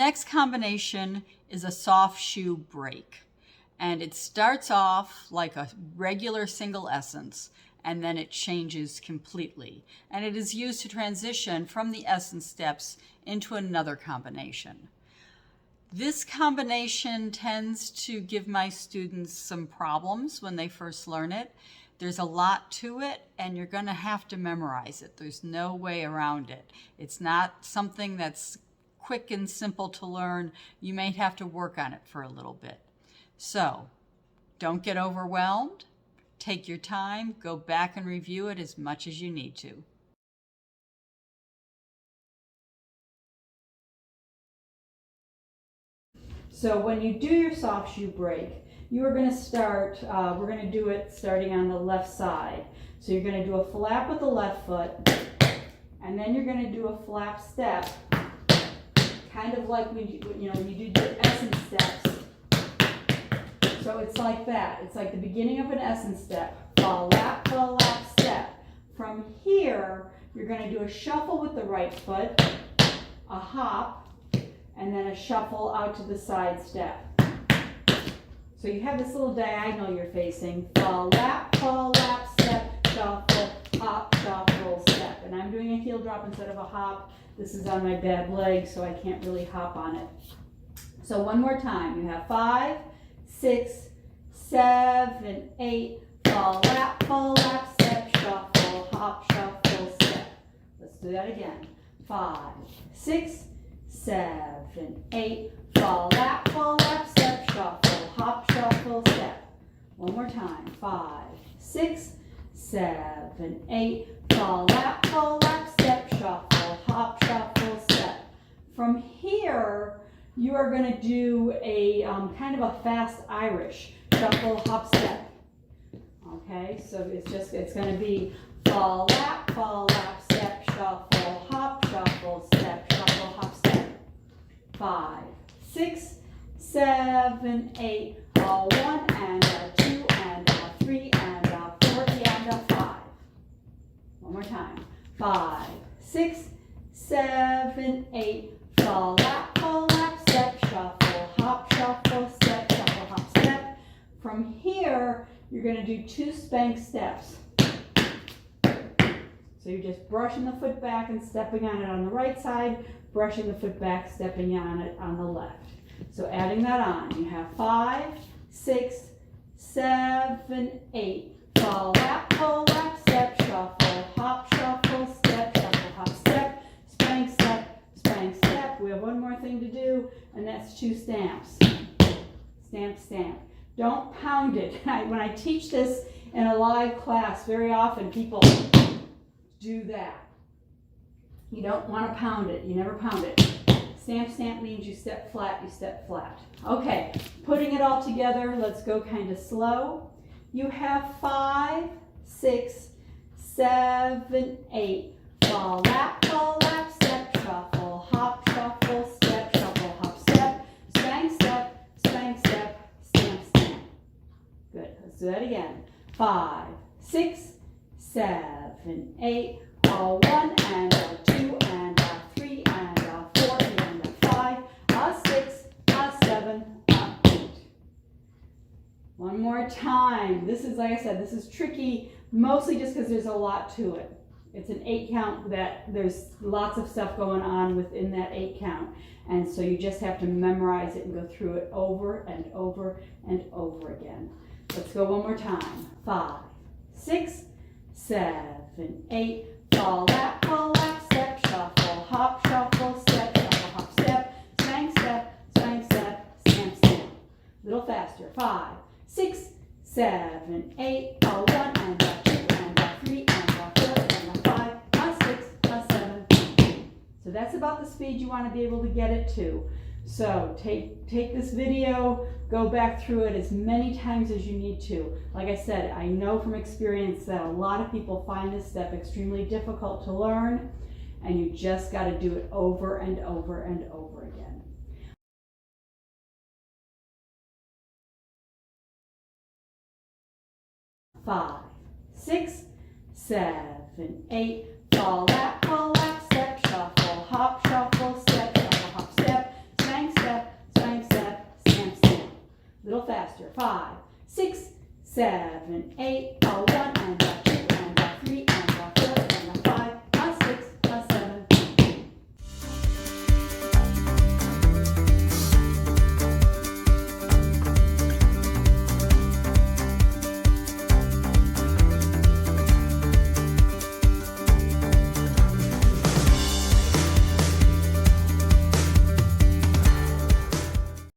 next combination is a soft shoe break. And it starts off like a regular single essence, and then it changes completely. And it is used to transition from the essence steps into another combination. This combination tends to give my students some problems when they first learn it. There's a lot to it, and you're going to have to memorize it. There's no way around it. It's not something that's quick and simple to learn. You may have to work on it for a little bit. So don't get overwhelmed. Take your time. Go back and review it as much as you need to. So when you do your soft shoe break, you are going to start, we're going to do it starting on the left side. So you're going to do a flap with the left foot, and then you're going to do a flap step, kind of like when you do your essence steps. So it's like that. It's like the beginning of an essence step. Flap, step. From here, you're going to do a shuffle with the right foot, a hop, and then a shuffle out to the side step. So you have this little diagonal you're facing. Flap, step, shuffle, hop, shuffle, step. And I'm doing a heel drop instead of a hop. This is on my bad leg, so I can't really hop on it. So one more time. You have 5, 6, 7, 8. Flap, step, shuffle, hop, shuffle, step. Let's do that again. 5, 6, 7, 8. Flap, step, shuffle, hop, shuffle, step. One more time. 5, 6, 7, 8. Flap, step, shuffle, hop, shuffle, step. From here, you are going to do a kind of a fast Irish shuffle, hop, step. Okay, so it's going to be flap, step, shuffle, hop, shuffle, step, shuffle, hop, step. 5, 6, 7, 8. A 1 and a 2 and a 3 and a 4 and a 5. One more time. 5, 6, 7, 8. Flap, step, shuffle, hop, shuffle, step, shuffle, hop, step. From here, you're going to do 2 spank steps. So you're just brushing the foot back and stepping on it on the right side, brushing the foot back, stepping on it on the left. So adding that on, you have 5, 6, 7, 8. Flap, step, shuffle, hop, shuffle, step, shuffle, hop, step, spank, step, spank, step. We have one more thing to do, and that's 2 stamps. Stamp, stamp. Don't pound it. When I teach this in a live class, very often people do that. You don't want to pound it. You never pound it. Stamp, stamp means you step flat, you step flat. Okay, putting it all together, let's go kind of slow. You have 5, 6, 7, 8. Flap, step, shuffle, hop, shuffle, step, shuffle, hop, step, spank, step, stamp, stamp. Good, let's do that again. 5, 6, 7, 8. A 1 and a 2 and a 3 and a 4 and a 5, a 6, a 7, a 8. One more time. This is, like I said, this is tricky, mostly just because there's a lot to it. It's an 8 count that there's lots of stuff going on within that 8 count. And so you just have to memorize it and go through it over and over and over again. Let's go one more time. 5, 6, 7, 8. Flap, step, shuffle, hop, shuffle, step, shuffle, hop, step, spank, step, stamp, stamp. A little faster. 5, 6, 7, 8. A 1 and a 2 and a 3 and a 4 and a 5, a 6, a 7. So that's about the speed you want to be able to get it to. So take this video, go back through it as many times as you need to. Like I said, I know from experience that a lot of people find this step extremely difficult to learn, and you just got to do it over and over and over again. Five, 6, 7, 8. Flap, step, shuffle, hop, shuffle, step, shuffle, hop, step, spank, Little faster. 5, 6, 7, 8. A 1 and a 2